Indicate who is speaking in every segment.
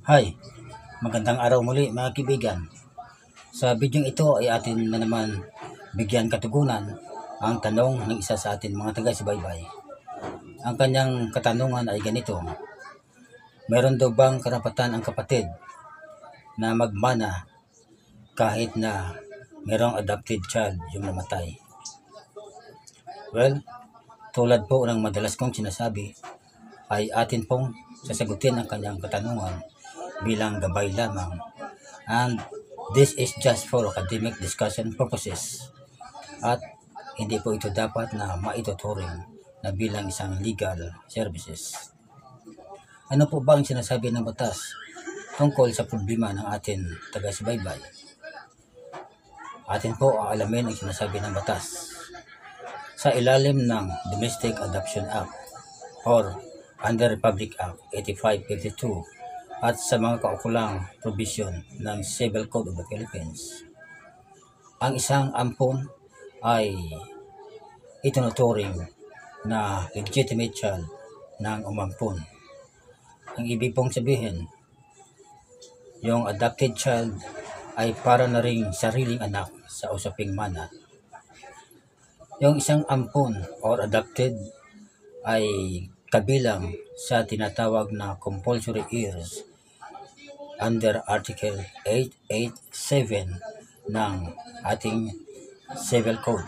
Speaker 1: Hi, magandang araw muli mga kaibigan. Sa bidyong ito ay atin na naman bigyan katugunan ang tanong ng isa sa atin mga taga-subaybay. Ang kanyang katanungan ay ganito: meron daw bang karapatan ang kapatid na magmana kahit na merong adopted child yung namatay? Well, tulad po ng madalas kong sinasabi, ay atin pong sasagutin ang kanyang katanungan bilang gabay lamang, and this is just for academic discussion purposes at hindi po ito dapat na maituturing na bilang isang legal services. Ano po ba ang sinasabi ng batas tungkol sa problema ng atin taga-subaybay? Atin po aalamin ang sinasabi ng batas. Sa ilalim ng Domestic Adoption Act or under Republic Act 8552 at sa mga kaukulang provision ng Civil Code of the Philippines, ang isang ampon ay itinuturing na legitimate child ng umampon. Ang ibig pong sabihin, yung adopted child ay para na ring sariling anak sa usaping mana. Yung isang ampon or adopted ay kabilang sa tinatawag na compulsory heirs under Article 887 ng ating Civil Code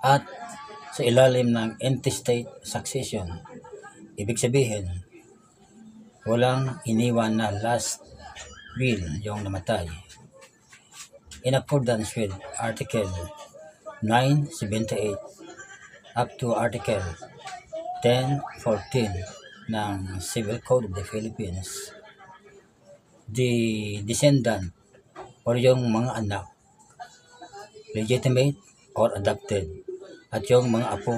Speaker 1: at sa ilalim ng intestate succession. Ibig sabihin, walang iniwan na last will yung namatay. In accordance with Article 978 up to Article 1014 ng Civil Code of the Philippines, the descendant or yung mga anak, legitimate or adopted, at yung mga apo,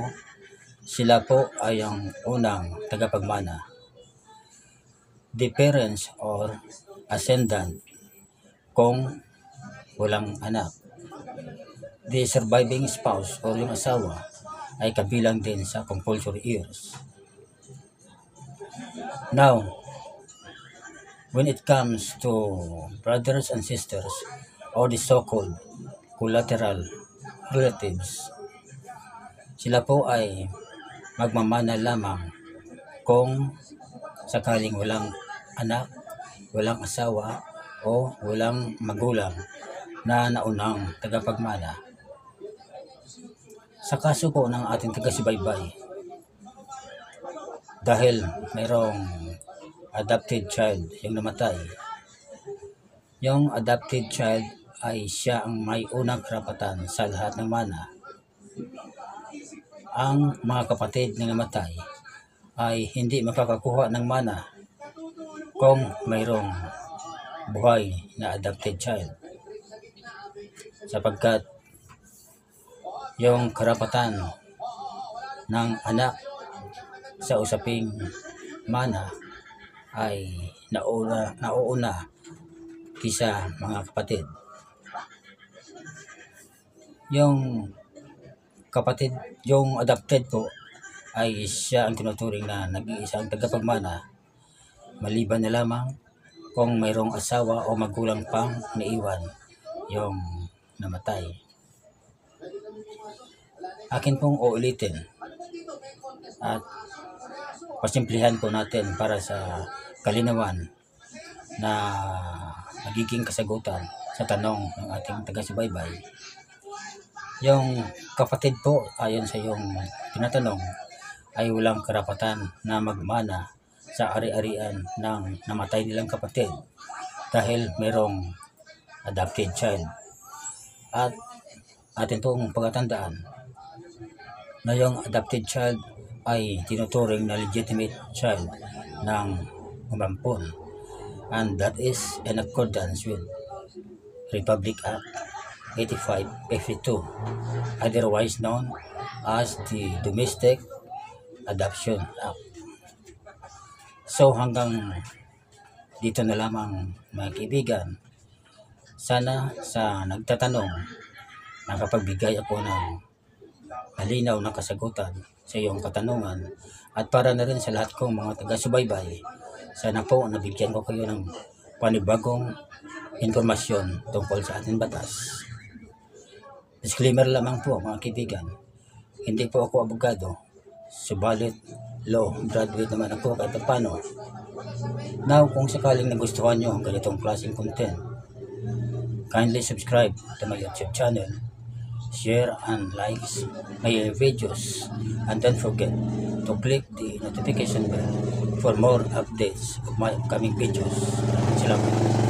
Speaker 1: sila po ay ang unang tagapagmana. The parents or ascendant kung walang anak. The surviving spouse or yung asawa ay kabilang din sa compulsory heirs. Now, when it comes to brothers and sisters or the so-called collateral relatives, sila po ay magmamana lamang kung sakaling walang anak, walang asawa, o walang magulang na naunang tagapagmana. Sa kaso po ng ating taga-subaybay, dahil mayroong adopted child yung namatay, yung adopted child ay siya ang may unang karapatan sa lahat ng mana. Ang mga kapatid na namatay ay hindi makakakuha ng mana kung mayroong buhay na adopted child, sapagkat yung karapatan ng anak sa usaping mana ay nauuna kisa mga kapatid. Yung kapatid, yung adopted po ay siya ang tinuturing na nag-iisang tagapagmana, maliban na lamang kung mayroong asawa o magulang pang naiwan yung namatay. Akin pong uulitin at pasimplihan po natin para sa kalinawan na magiging kasagutan sa tanong ng ating taga-subaybay. Yung kapatid po, ayon sa yung tinatanong, ay walang karapatan na magmana sa ari-arian ng namatay nilang kapatid dahil mayroong adopted child. At atin pong pagkatandaan na yung adopted child ay tinuturing na legitimate child ng umampon, and that is in accordance with Republic Act 8552, otherwise known as the Domestic Adoption Act. So hanggang dito na lamang mga kaibigan. Sana sa nagtatanong nakapagbigay ako ng malinaw na kasagutan sa iyong katanungan, at para na rin sa lahat kong mga taga-subaybay Sana po nabigyan ko kayo ng panibagong informasyon tungkol sa ating batas. Disclaimer lamang po mga kaibigan, hindi po ako abogado, subalit law graduate naman ako kahit paano. Now, kung sakaling nagustuhan nyo ang ganitong klaseng content, kindly subscribe to my YouTube channel, share and like my videos, and don't forget to click the notification bell for more updates of my upcoming videos. Salamat.